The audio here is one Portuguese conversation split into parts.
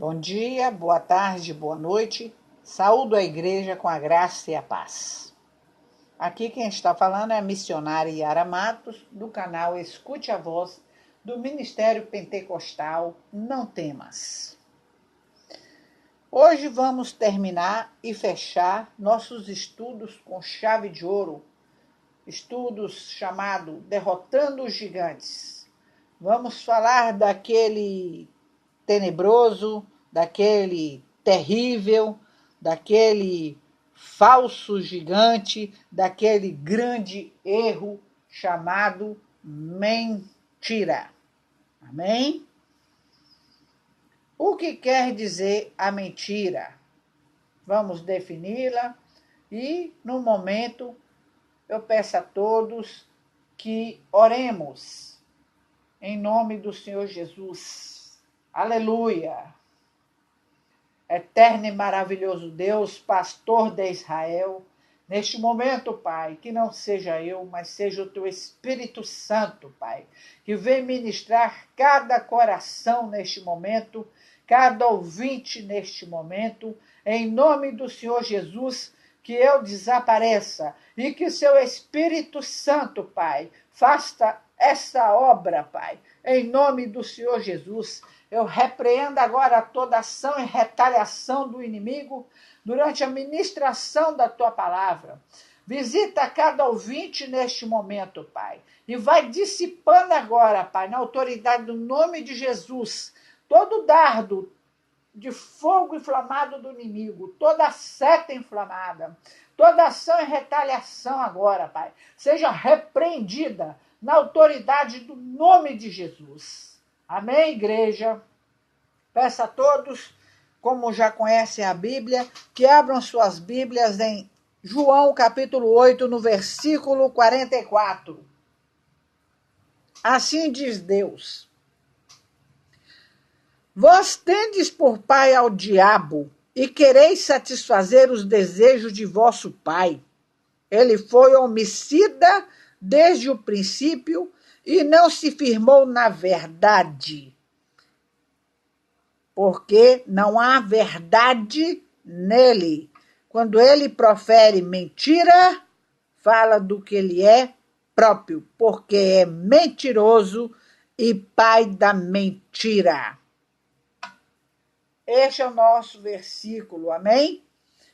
Bom dia, boa tarde, boa noite. Saúdo a igreja com a graça e a paz. Aqui quem está falando é a missionária Yara Matos, do canal Escute a Voz, do Ministério Pentecostal Não Temas. Hoje vamos terminar e fechar nossos estudos com chave de ouro, estudos chamado Derrotando os Gigantes. Vamos falar daquele tenebroso, daquele terrível, daquele falso gigante, daquele grande erro chamado mentira. Amém? O que quer dizer a mentira? Vamos defini-la e, no momento, eu peço a todos que oremos em nome do Senhor Jesus. Aleluia! Eterno e maravilhoso Deus, pastor de Israel, neste momento, Pai, que não seja eu, mas seja o Teu Espírito Santo, Pai, que vem ministrar cada coração neste momento, cada ouvinte neste momento, em nome do Senhor Jesus, que eu desapareça e que Seu Espírito Santo, Pai, faça essa obra, Pai, em nome do Senhor Jesus. Eu repreendo agora toda ação e retaliação do inimigo durante a ministração da Tua palavra. Visita cada ouvinte neste momento, Pai, e vai dissipando agora, Pai, na autoridade do nome de Jesus, todo dardo de fogo inflamado do inimigo, toda seta inflamada, toda ação e retaliação agora, Pai, seja repreendida na autoridade do nome de Jesus. Amém, igreja? Peço a todos, como já conhecem a Bíblia, que abram suas Bíblias em João capítulo 8, no versículo 44. Assim diz Deus: Vós tendes por pai ao diabo, e quereis satisfazer os desejos de vosso pai. Ele foi homicida desde o princípio e não se firmou na verdade, porque não há verdade nele. Quando ele profere mentira, fala do que ele é próprio, porque é mentiroso e pai da mentira. Este é o nosso versículo, amém?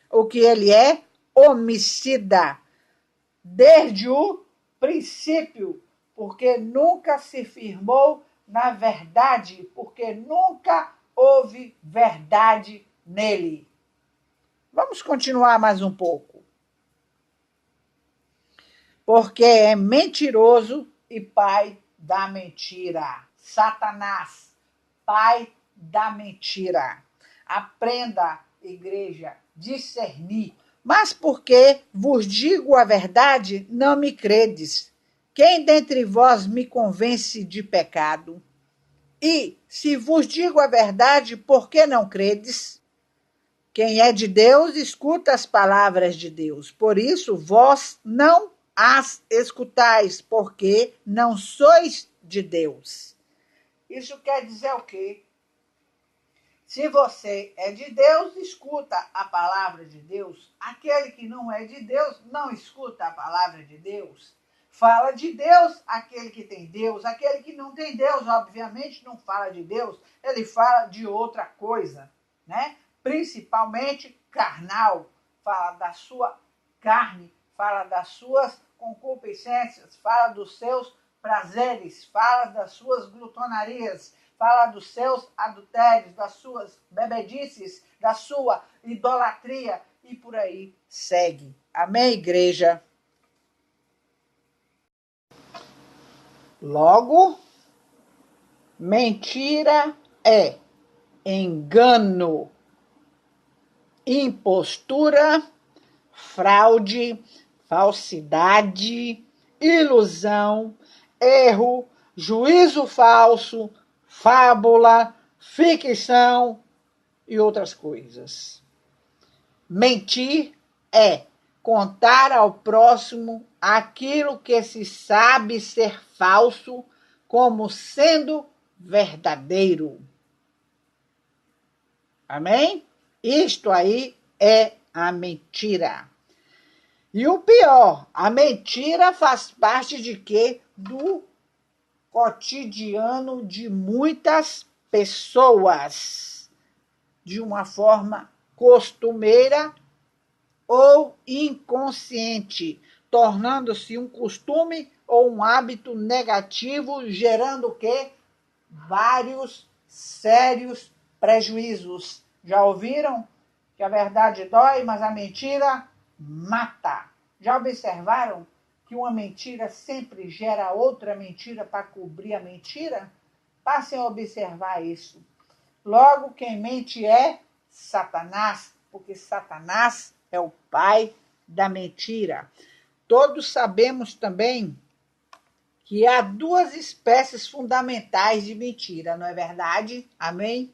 O que ele é? Homicida, desde o princípio, porque nunca se firmou na verdade, porque nunca houve verdade nele. Vamos continuar mais um pouco. Porque é mentiroso e pai da mentira. Satanás, pai da mentira. Aprenda, igreja, discernir. Mas porque vos digo a verdade, não me credes. Quem dentre vós me convence de pecado? E, se vos digo a verdade, por que não credes? Quem é de Deus, escuta as palavras de Deus. Por isso, vós não as escutais, porque não sois de Deus. Isso quer dizer o quê? Se você é de Deus, escuta a palavra de Deus. Aquele que não é de Deus, não escuta a palavra de Deus. Fala de Deus aquele que tem Deus. Aquele que não tem Deus, obviamente, não fala de Deus. Ele fala de outra coisa, né? Principalmente carnal. Fala da sua carne, fala das suas concupiscências, fala dos seus prazeres, fala das suas glutonarias, fala dos seus adultérios, das suas bebedices, da sua idolatria e por aí segue. Amém, igreja? Logo, mentira é engano, impostura, fraude, falsidade, ilusão, erro, juízo falso, fábula, ficção e outras coisas. Mentir é contar ao próximo aquilo que se sabe ser falso como sendo verdadeiro. Amém? Isto aí é a mentira. E o pior, a mentira faz parte de quê? Do cotidiano de muitas pessoas, de uma forma costumeira ou inconsciente, tornando-se um costume ou um hábito negativo, gerando o quê? Vários sérios prejuízos. Já ouviram que a verdade dói, mas a mentira mata? Já observaram que uma mentira sempre gera outra mentira para cobrir a mentira? Passem a observar isso. Logo, quem mente é Satanás, porque Satanás é o pai da mentira. Todos sabemos também que há duas espécies fundamentais de mentira, não é verdade? Amém?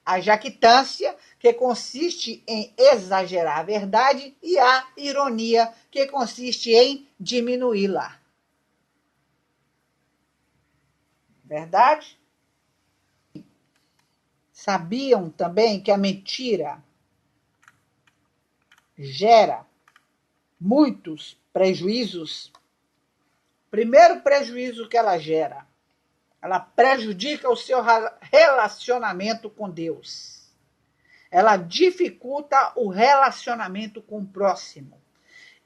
A jactância, que consiste em exagerar a verdade, e a ironia, que consiste em diminuí-la. Verdade? Sabiam também que a mentira gera muitos prejuízos? Primeiro prejuízo que ela prejudica o seu relacionamento com Deus. Ela dificulta o relacionamento com o próximo.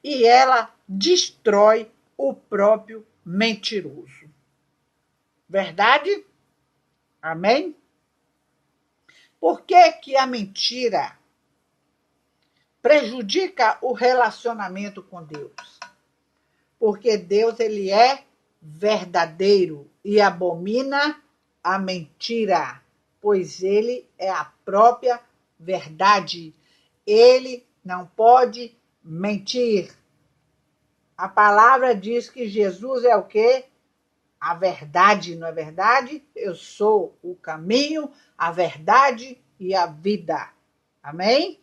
E ela destrói o próprio mentiroso. Verdade? Amém? Por que a mentira prejudica o relacionamento com Deus? Porque Deus, ele é verdadeiro e abomina a mentira, pois ele é a própria verdade. Ele não pode mentir. A palavra diz que Jesus é o quê? A verdade, não é verdade? Eu sou o caminho, a verdade e a vida. Amém?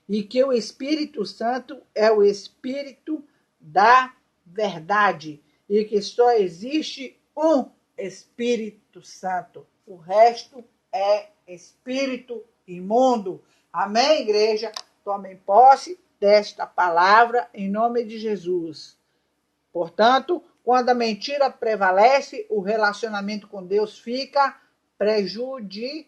E que o Espírito Santo é o Espírito da verdade e que só existe um Espírito Santo. O resto é espírito imundo. Amém, igreja? Tomem posse desta palavra em nome de Jesus. Portanto, quando a mentira prevalece, o relacionamento com Deus fica prejudicado.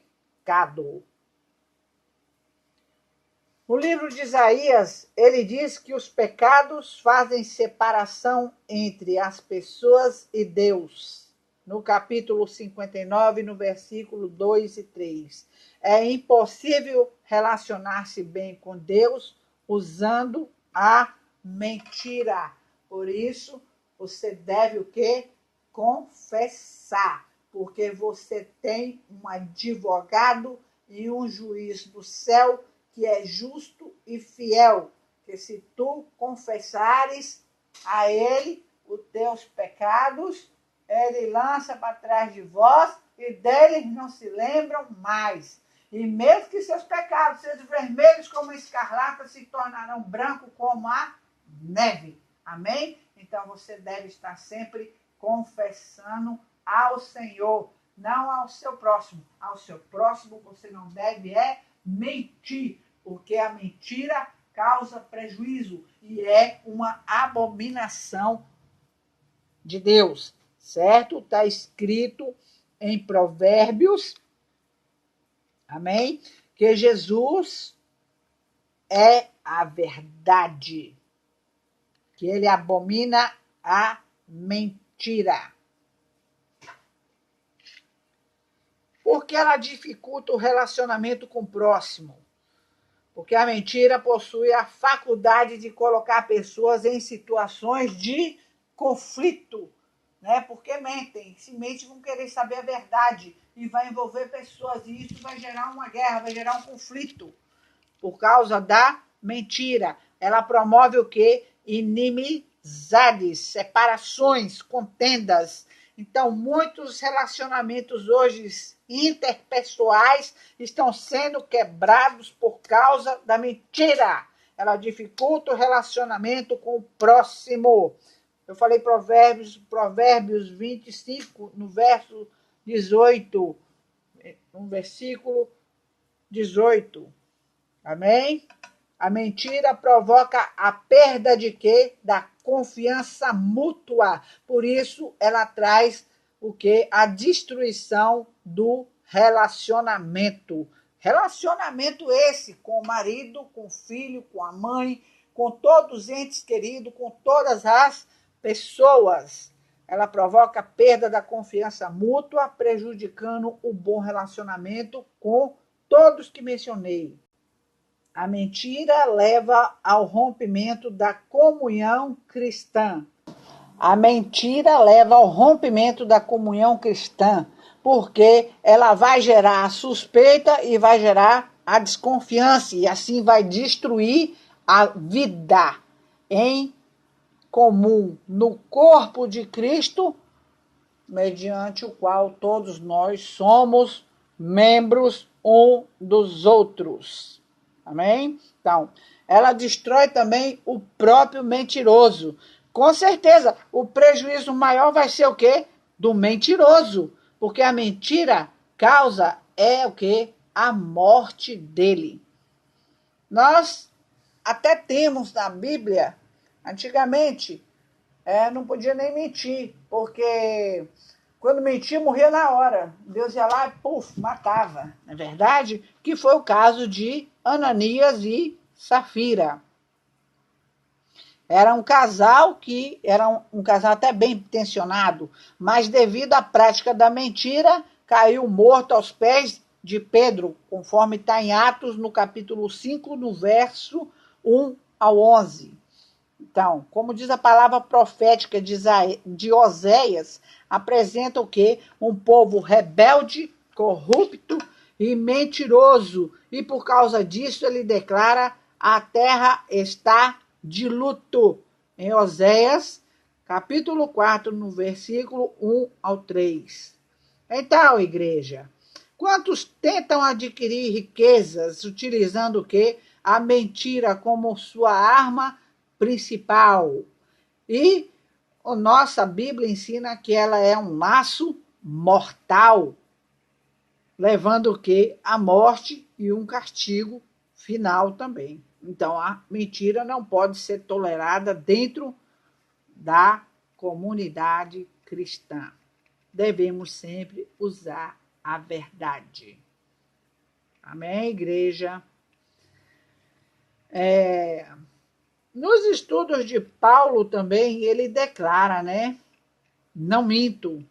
No livro de Isaías, ele diz que os pecados fazem separação entre as pessoas e Deus. No capítulo 59, no versículo 2 e 3. É impossível relacionar-se bem com Deus usando a mentira. Por isso, você deve o quê? Confessar. Porque você tem um advogado e um juiz do céu que é justo e fiel, que se tu confessares a ele os teus pecados, ele lança para trás de vós e deles não se lembram mais. E mesmo que seus pecados sejam vermelhos como a escarlata, se tornarão brancos como a neve. Amém? Então você deve estar sempre confessando ao Senhor, não ao seu próximo. Ao seu próximo você não deve mentir, porque a mentira causa prejuízo e é uma abominação de Deus, certo? Está escrito em Provérbios, amém? Que Jesus é a verdade, que ele abomina a mentira. Porque ela dificulta o relacionamento com o próximo. Porque a mentira possui a faculdade de colocar pessoas em situações de conflito, né? Porque mentem. Se mentem, vão querer saber a verdade e vai envolver pessoas. E isso vai gerar uma guerra, vai gerar um conflito. Por causa da mentira. Ela promove o quê? Inimizades, separações, contendas. Então, muitos relacionamentos hoje interpessoais estão sendo quebrados por causa da mentira. Ela dificulta o relacionamento com o próximo. Eu falei Provérbios 25, no verso 18, um versículo 18. Amém? A mentira provoca a perda de quê? Da confiança mútua. Por isso, ela traz o quê? A destruição do relacionamento. Relacionamento esse com o marido, com o filho, com a mãe, com todos os entes queridos, com todas as pessoas. Ela provoca a perda da confiança mútua, prejudicando o bom relacionamento com todos que mencionei. A mentira leva ao rompimento da comunhão cristã. A mentira leva ao rompimento da comunhão cristã, porque ela vai gerar a suspeita e vai gerar a desconfiança, e assim vai destruir a vida em comum no corpo de Cristo, mediante o qual todos nós somos membros um dos outros. Amém? Então, ela destrói também o próprio mentiroso. Com certeza, o prejuízo maior vai ser o quê? Do mentiroso. Porque a mentira causa o quê? A morte dele. Nós até temos na Bíblia, antigamente, não podia nem mentir, porque quando mentia, morria na hora. Deus ia lá e, matava. Não é verdade? Que foi o caso de Ananias e Safira. Era um casal que era um casal até bem intencionado, mas devido à prática da mentira, caiu morto aos pés de Pedro, conforme está em Atos, no capítulo 5, no verso 1 ao 11. Então, como diz a palavra profética de Oséias, apresenta o quê? Um povo rebelde, corrupto e mentiroso. E por causa disso ele declara: a terra está de luto. Em Oséias, capítulo 4, no versículo 1 ao 3. Então, igreja, quantos tentam adquirir riquezas utilizando o quê? A mentira como sua arma principal. E a nossa Bíblia ensina que ela é um laço mortal, levando o quê? A morte e um castigo final também. Então, a mentira não pode ser tolerada dentro da comunidade cristã. Devemos sempre usar a verdade. Amém, igreja? Nos estudos de Paulo também, ele declara, né? Não minto.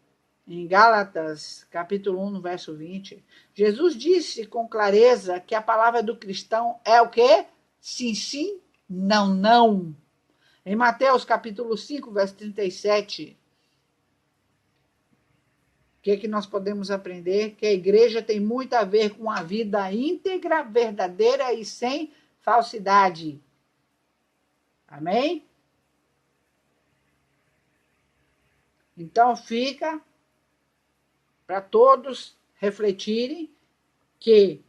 Em Gálatas, capítulo 1, no verso 20, Jesus disse com clareza que a palavra do cristão é o quê? Sim, sim, não, não. Em Mateus, capítulo 5, verso 37, o que nós podemos aprender? Que a igreja tem muito a ver com a vida íntegra, verdadeira e sem falsidade. Amém? Então fica para todos refletirem que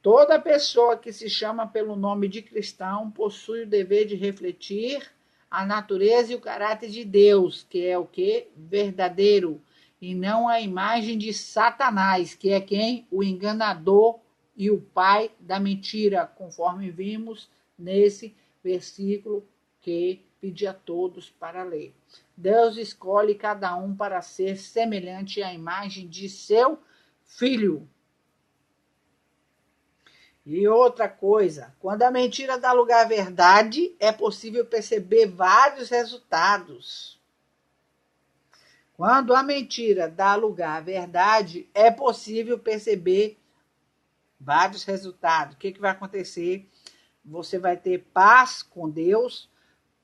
toda pessoa que se chama pelo nome de cristão possui o dever de refletir a natureza e o caráter de Deus, que é o quê? Verdadeiro, e não a imagem de Satanás, que é quem? O enganador e o pai da mentira, conforme vimos nesse versículo que pedi a todos para ler. Deus escolhe cada um para ser semelhante à imagem de seu filho. E outra coisa, quando a mentira dá lugar à verdade, é possível perceber vários resultados. Quando a mentira dá lugar à verdade, é possível perceber vários resultados. O que vai acontecer? Você vai ter paz com Deus,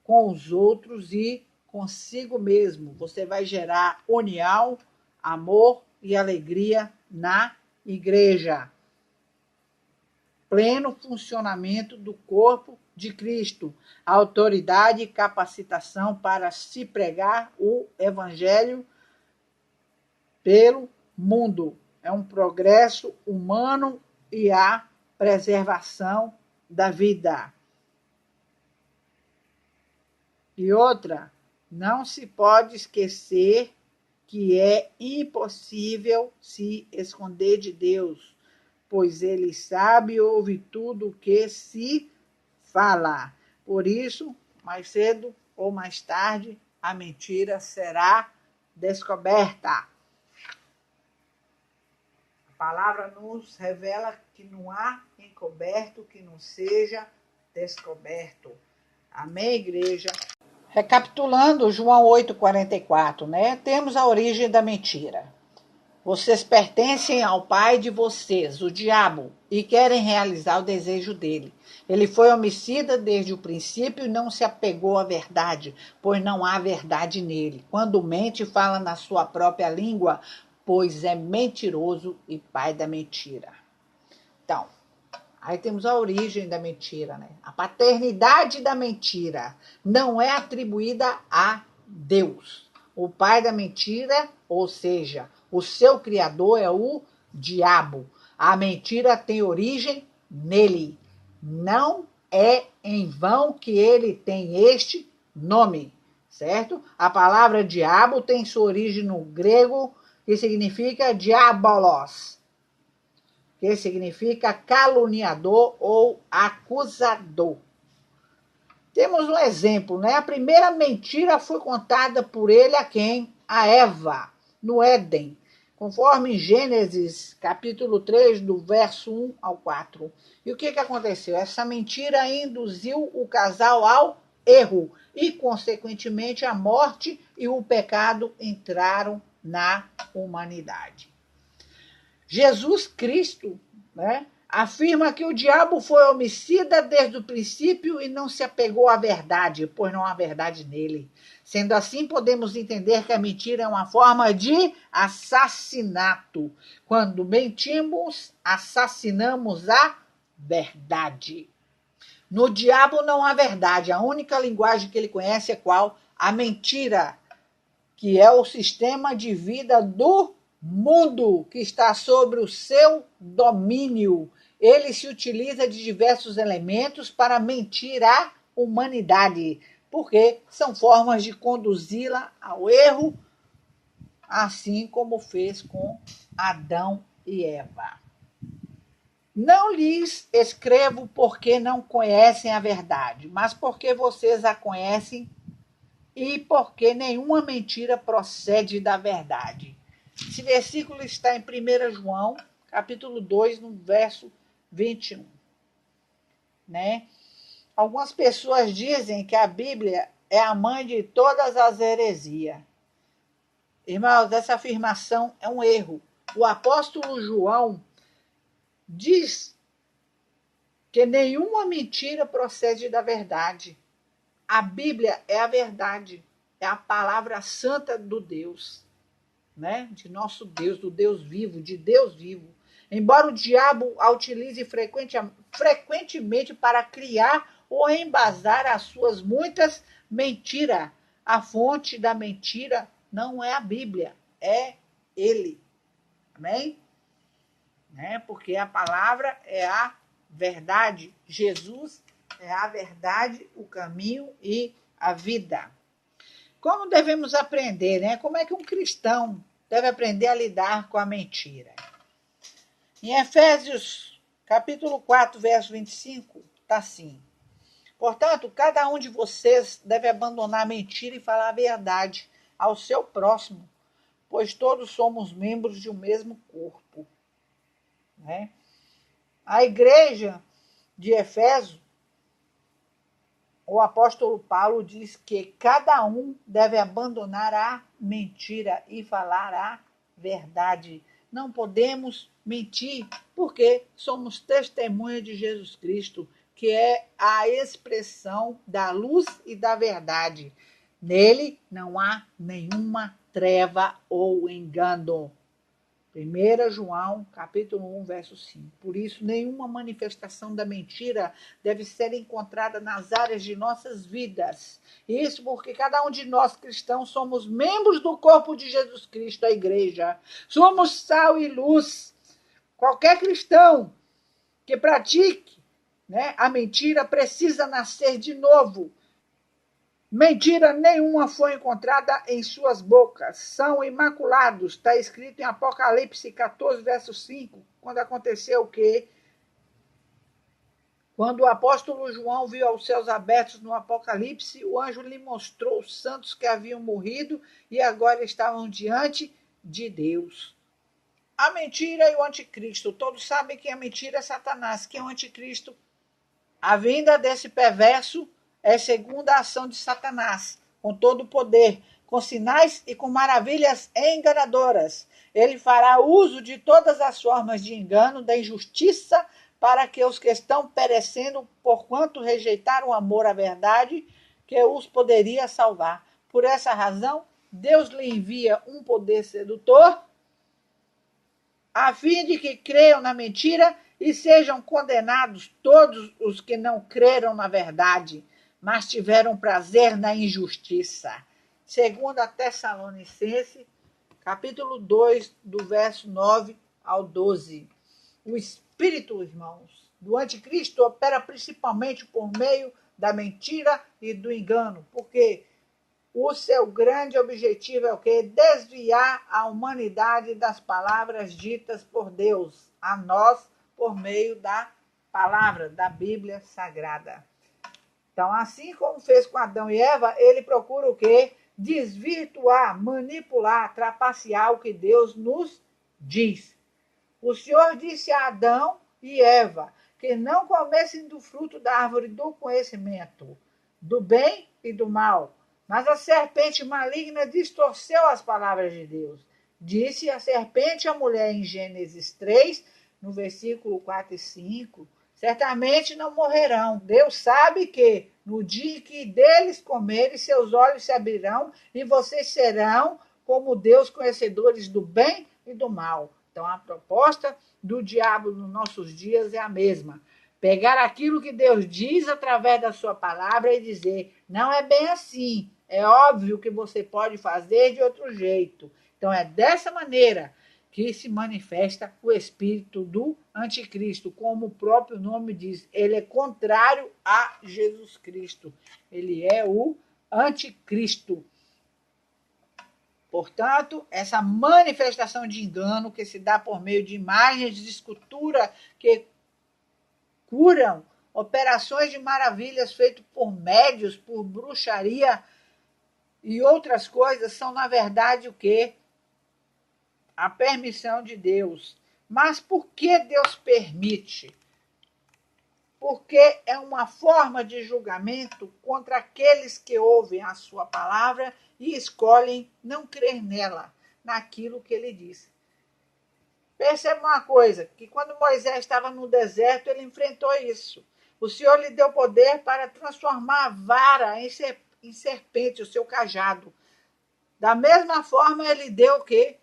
com os outros e consigo mesmo. Você vai gerar união, amor e alegria na igreja. Pleno funcionamento do corpo de Cristo, autoridade e capacitação para se pregar o evangelho pelo mundo. É um progresso humano e a preservação da vida. E outra, não se pode esquecer que é impossível se esconder de Deus. pois ele sabe e ouve tudo o que se fala. Por isso, mais cedo ou mais tarde, a mentira será descoberta. A palavra nos revela que não há encoberto que não seja descoberto. Amém, igreja? Recapitulando João 8,44, né? Temos a origem da mentira. Vocês pertencem ao pai de vocês, o diabo, e querem realizar o desejo dele. Ele foi homicida desde o princípio e não se apegou à verdade, pois não há verdade nele. Quando mente, fala na sua própria língua, pois é mentiroso e pai da mentira. Então, aí temos a origem da mentira, né? A paternidade da mentira não é atribuída a Deus. O pai da mentira, ou seja, o seu criador é o diabo. A mentira tem origem nele. Não é em vão que ele tem este nome, certo? A palavra diabo tem sua origem no grego, que significa diabolos, que significa caluniador ou acusador. Temos um exemplo, né? A primeira mentira foi contada por ele a quem? A Eva, no Éden, conforme Gênesis, capítulo 3, do verso 1 ao 4. E o que aconteceu? Essa mentira induziu o casal ao erro e, consequentemente, a morte e o pecado entraram na humanidade. Jesus Cristo, né, afirma que o diabo foi homicida desde o princípio e não se apegou à verdade, pois não há verdade nele. Sendo assim, podemos entender que a mentira é uma forma de assassinato. Quando mentimos, assassinamos a verdade. No diabo não há verdade. A única linguagem que ele conhece é qual? A mentira, que é o sistema de vida do mundo que está sobre o seu domínio. Ele se utiliza de diversos elementos para mentir à humanidade, porque são formas de conduzi-la ao erro, assim como fez com Adão e Eva. Não lhes escrevo porque não conhecem a verdade, mas porque vocês a conhecem e porque nenhuma mentira procede da verdade. Esse versículo está em 1 João, capítulo 2, no verso 21. Né? Algumas pessoas dizem que a Bíblia é a mãe de todas as heresias. Irmãos, essa afirmação é um erro. O apóstolo João diz que nenhuma mentira procede da verdade. A Bíblia é a verdade, é a palavra santa do Deus, né? De nosso Deus, do Deus vivo, de Deus vivo. Embora o diabo a utilize frequentemente para criar ou embasar as suas muitas mentiras, a fonte da mentira não é a Bíblia, é ele. Amém? Né? Porque a palavra é a verdade. Jesus é a verdade, o caminho e a vida. Como devemos aprender, né? Como é que um cristão deve aprender a lidar com a mentira? Em Efésios, capítulo 4, verso 25, está assim: portanto, cada um de vocês deve abandonar a mentira e falar a verdade ao seu próximo, pois todos somos membros de um mesmo corpo. Né? A igreja de Efésio, o apóstolo Paulo diz que cada um deve abandonar a mentira e falar a verdade. Não podemos mentir, porque somos testemunha de Jesus Cristo, que é a expressão da luz e da verdade. Nele não há nenhuma treva ou engano. 1 João, capítulo 1, verso 5. Por isso, nenhuma manifestação da mentira deve ser encontrada nas áreas de nossas vidas. Isso porque cada um de nós cristãos somos membros do corpo de Jesus Cristo, a igreja. Somos sal e luz. Qualquer cristão que pratique, né, a mentira precisa nascer de novo. Mentira nenhuma foi encontrada em suas bocas. São imaculados. Está escrito em Apocalipse 14, verso 5, quando aconteceu o quê? Quando o apóstolo João viu os céus abertos no Apocalipse, o anjo lhe mostrou os santos que haviam morrido e agora estavam diante de Deus. A mentira e o anticristo. Todos sabem que a mentira é Satanás, que é o anticristo. A vinda desse perverso é segundo a ação de Satanás, com todo o poder, com sinais e com maravilhas enganadoras. Ele fará uso de todas as formas de engano, da injustiça, para que os que estão perecendo, porquanto rejeitaram o amor à verdade, que os poderia salvar. Por essa razão, Deus lhe envia um poder sedutor, a fim de que creiam na mentira e sejam condenados todos os que não creram na verdade, mas tiveram prazer na injustiça. Segundo a Tessalonicenses, capítulo 2, do verso 9 ao 12. O espírito, irmãos, do anticristo opera principalmente por meio da mentira e do engano, porque o seu grande objetivo é o quê? Desviar a humanidade das palavras ditas por Deus, a nós, por meio da palavra, da Bíblia Sagrada. Então, assim como fez com Adão e Eva, ele procura o quê? Desvirtuar, manipular, trapacear o que Deus nos diz. O Senhor disse a Adão e Eva que não comessem do fruto da árvore do conhecimento, do bem e do mal. Mas a serpente maligna distorceu as palavras de Deus. Disse a serpente à mulher em Gênesis 3, no versículo 4 e 5, certamente não morrerão. Deus sabe que no dia que deles comerem, seus olhos se abrirão e vocês serão como Deus, conhecedores do bem e do mal. Então, a proposta do diabo nos nossos dias é a mesma. Pegar aquilo que Deus diz através da sua palavra e dizer, não é bem assim. É óbvio que você pode fazer de outro jeito. Então, é dessa maneira que se manifesta o espírito do anticristo. Como o próprio nome diz, ele é contrário a Jesus Cristo. Ele é o anticristo. Portanto, essa manifestação de engano que se dá por meio de imagens de escultura que curam, operações de maravilhas feitas por médios, por bruxaria e outras coisas, são, na verdade, o quê? A permissão de Deus. Mas por que Deus permite? Porque é uma forma de julgamento contra aqueles que ouvem a sua palavra e escolhem não crer nela, naquilo que ele disse. Perceba uma coisa, que quando Moisés estava no deserto, ele enfrentou isso. O Senhor lhe deu poder para transformar a vara em serpente, o seu cajado. Da mesma forma, ele deu o quê?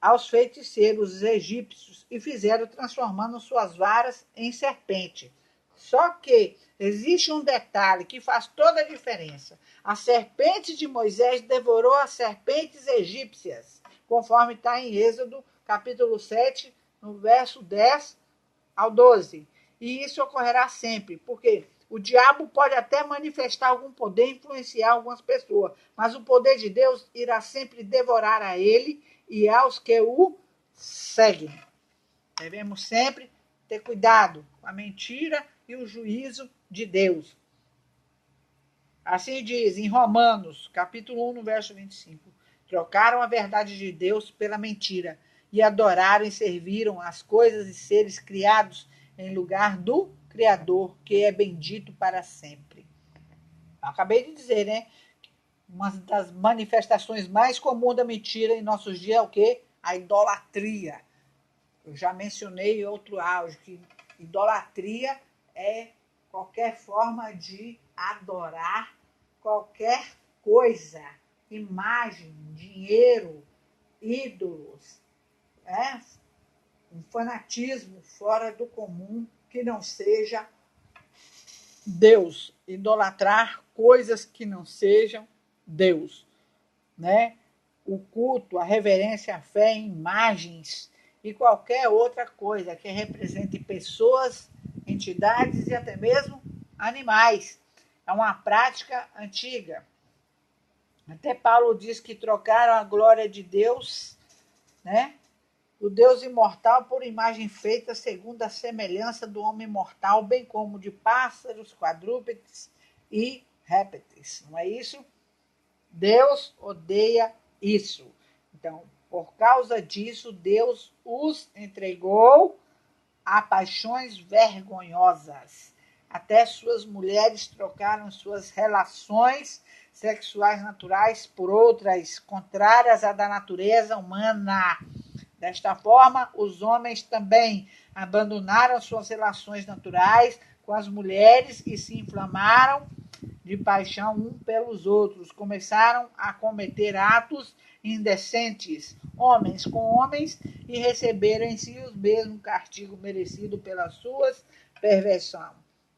Aos feiticeiros, os egípcios, e fizeram transformando suas varas em serpente. Só que existe um detalhe que faz toda a diferença. A serpente de Moisés devorou as serpentes egípcias, conforme está em Êxodo, capítulo 7, no verso 10 ao 12. E isso ocorrerá sempre, porque o diabo pode até manifestar algum poder, influenciar algumas pessoas, mas o poder de Deus irá sempre devorar a ele e aos que o seguem. Devemos sempre ter cuidado com a mentira e o juízo de Deus. Assim diz em Romanos, capítulo 1, no verso 25. Trocaram a verdade de Deus pela mentira e adoraram e serviram as coisas e seres criados em lugar do Criador, que é bendito para sempre. Eu acabei de dizer, né? Uma das manifestações mais comuns da mentira em nossos dias é o quê? A idolatria. Eu já mencionei em outro áudio que idolatria é qualquer forma de adorar qualquer coisa, imagem, dinheiro, ídolos, um fanatismo fora do comum que não seja Deus, idolatrar coisas que não sejam Deus, né? O culto, a reverência, a fé em imagens e qualquer outra coisa que represente pessoas, entidades e até mesmo animais. É uma prática antiga. Até Paulo diz que trocaram a glória de Deus, né? O Deus imortal por imagem feita segundo a semelhança do homem mortal, bem como de pássaros, quadrúpedes e répteis. Não é isso? Deus odeia isso. Então, por causa disso, Deus os entregou a paixões vergonhosas. Até suas mulheres trocaram suas relações sexuais naturais por outras contrárias à da natureza humana. Desta forma, os homens também abandonaram suas relações naturais com as mulheres e se inflamaram de paixão um pelos outros. Começaram a cometer atos indecentes, homens com homens, e receberam em si o mesmo castigo merecido pelas suas perversões.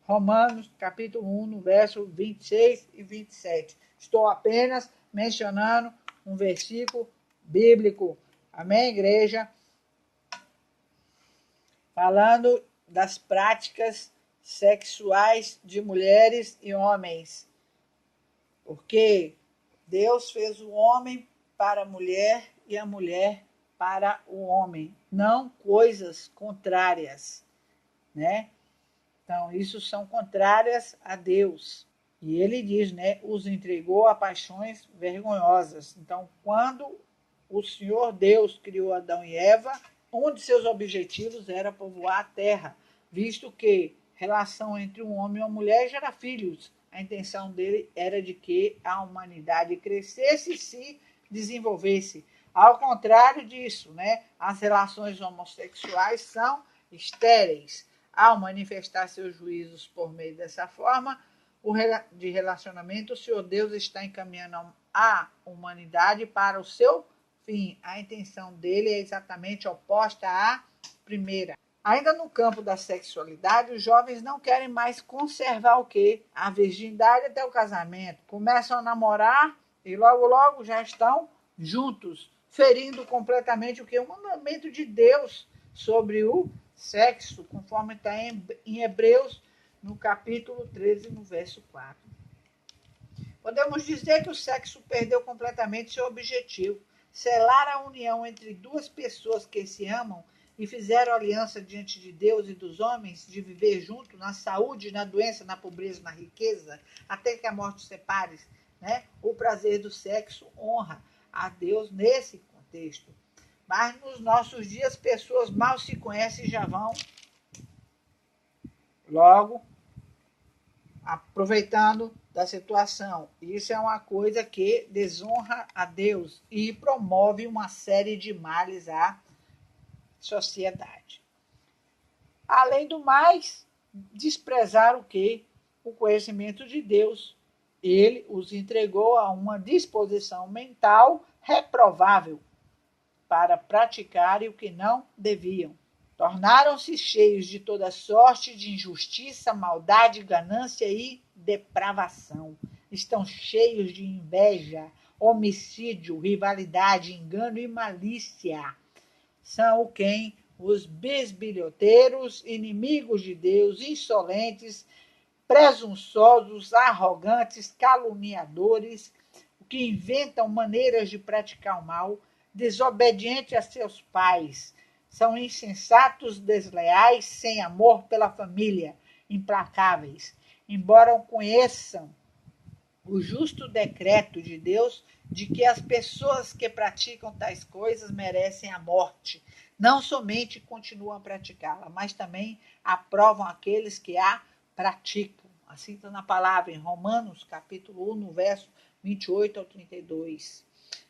Romanos, capítulo 1, no verso 26 e 27. Estou apenas mencionando um versículo bíblico. Amém, igreja? Falando das práticas sexuais de mulheres e homens. Porque Deus fez o homem para a mulher e a mulher para o homem, não coisas contrárias, né? Então, isso são contrárias a Deus. E ele diz, né, os entregou a paixões vergonhosas. Então, quando o Senhor Deus criou Adão e Eva, um de seus objetivos era povoar a terra, visto que relação entre um homem e uma mulher gera filhos. A intenção dele era de que a humanidade crescesse e se desenvolvesse. Ao contrário disso, né, as relações homossexuais são estéreis. Ao manifestar seus juízos por meio dessa forma de relacionamento, o Senhor Deus está encaminhando a humanidade para o seu fim. A intenção dele é exatamente oposta à primeira. Ainda no campo da sexualidade, os jovens não querem mais conservar o quê? A virgindade até o casamento. Começam a namorar e logo, logo já estão juntos, ferindo completamente o que? O mandamento de Deus sobre o sexo, conforme está em Hebreus, no capítulo 13, no verso 4. Podemos dizer que o sexo perdeu completamente seu objetivo, selar a união entre duas pessoas que se amam e fizeram aliança diante de Deus e dos homens, de viver junto na saúde, na doença, na pobreza, na riqueza, até que a morte os separe, né? O prazer do sexo honra a Deus nesse contexto. Mas nos nossos dias, pessoas mal se conhecem e já vão logo aproveitando da situação. Isso é uma coisa que desonra a Deus e promove uma série de males à sociedade. Além do mais, desprezar o quê? O conhecimento de Deus. Ele os entregou a uma disposição mental reprovável para praticarem o que não deviam. Tornaram-se cheios de toda sorte de injustiça, maldade, ganância e depravação. Estão cheios de inveja, homicídio, rivalidade, engano e malícia. São quem? Os bisbilhoteiros, inimigos de Deus, insolentes, presunçosos, arrogantes, caluniadores, que inventam maneiras de praticar o mal, desobedientes a seus pais. São insensatos, desleais, sem amor pela família, implacáveis. Embora conheçam o justo decreto de Deus de que as pessoas que praticam tais coisas merecem a morte, não somente continuam a praticá-la, mas também aprovam aqueles que a praticam. Assim está na palavra em Romanos, capítulo 1, no verso 28 ao 32.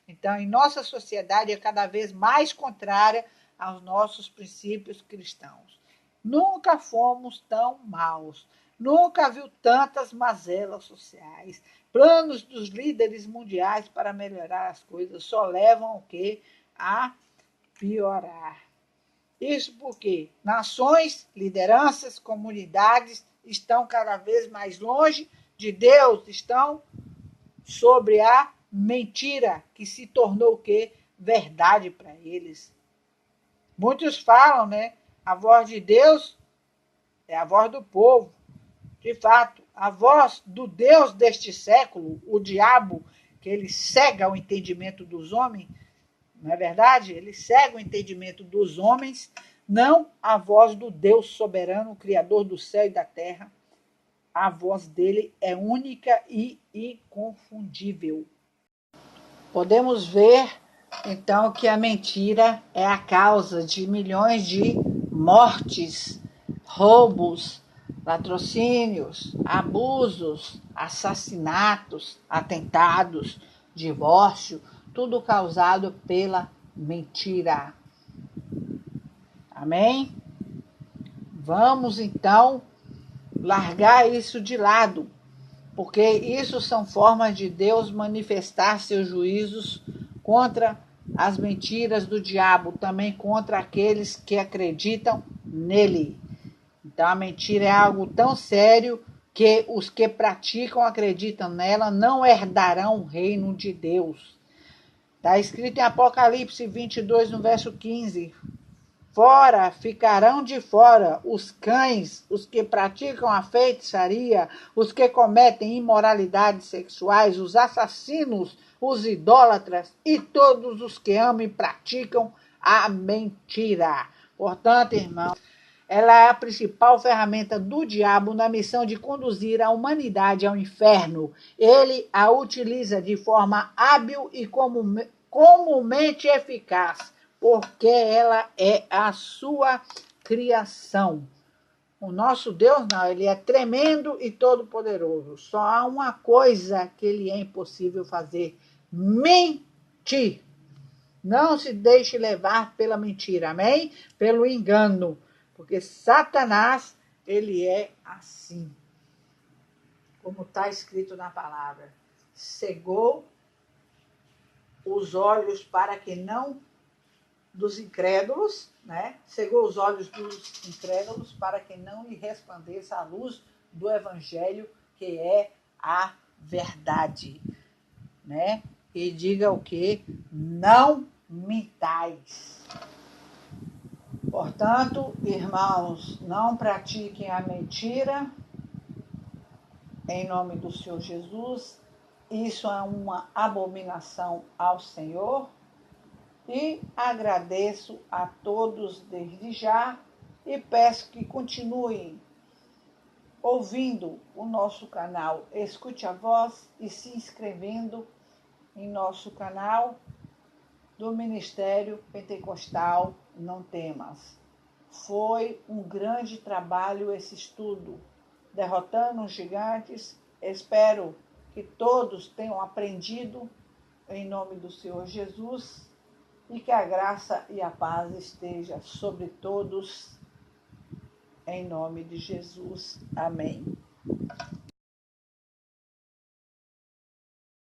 Então, em nossa sociedade é cada vez mais contrária aos nossos princípios cristãos. Nunca fomos tão maus, nunca viu tantas mazelas sociais. Planos dos líderes mundiais para melhorar as coisas só levam o quê? A piorar. Isso porque nações, lideranças, comunidades estão cada vez mais longe de Deus, estão sobre a mentira que se tornou o quê? Verdade para eles. Muitos falam, né? A voz de Deus é a voz do povo. De fato, a voz do Deus deste século, o diabo, que ele cega o entendimento dos homens, não é verdade? Ele cega o entendimento dos homens, não a voz do Deus soberano, Criador do céu e da terra. A voz dele é única e inconfundível. Podemos ver, então, que a mentira é a causa de milhões de mortes, roubos, latrocínios, abusos, assassinatos, atentados, divórcio, tudo causado pela mentira. Amém? Vamos, então, largar isso de lado, porque isso são formas de Deus manifestar seus juízos contra as mentiras do diabo, também contra aqueles que acreditam nele. Então a mentira é algo tão sério que os que praticam, acreditam nela, não herdarão o reino de Deus. Está escrito em Apocalipse 22, no verso 15. Fora, ficarão de fora os cães, os que praticam a feitiçaria, os que cometem imoralidades sexuais, os assassinos, os idólatras e todos os que amam e praticam a mentira. Portanto, irmão, ela é a principal ferramenta do diabo na missão de conduzir a humanidade ao inferno. Ele a utiliza de forma hábil e comumente eficaz, porque ela é a sua criação. O nosso Deus não, ele é tremendo e todo-poderoso. Só há uma coisa que ele é impossível fazer: mentir. Não se deixe levar pela mentira, amém? Pelo engano, porque Satanás, ele é assim, como está escrito na palavra. Cegou os olhos para que não dos incrédulos, né? Cegou os olhos dos incrédulos para que não lhe resplandeça a luz do evangelho, que é a verdade, né? E diga o que? Não mintais. Portanto, irmãos, não pratiquem a mentira em nome do Senhor Jesus. Isso é uma abominação ao Senhor. E agradeço a todos desde já e peço que continuem ouvindo o nosso canal Escute a Voz e se inscrevendo em nosso canal do Ministério Pentecostal Não Temas. Foi um grande trabalho esse estudo, derrotando os gigantes. Espero que todos tenham aprendido em nome do Senhor Jesus. E que a graça e a paz esteja sobre todos, em nome de Jesus. Amém.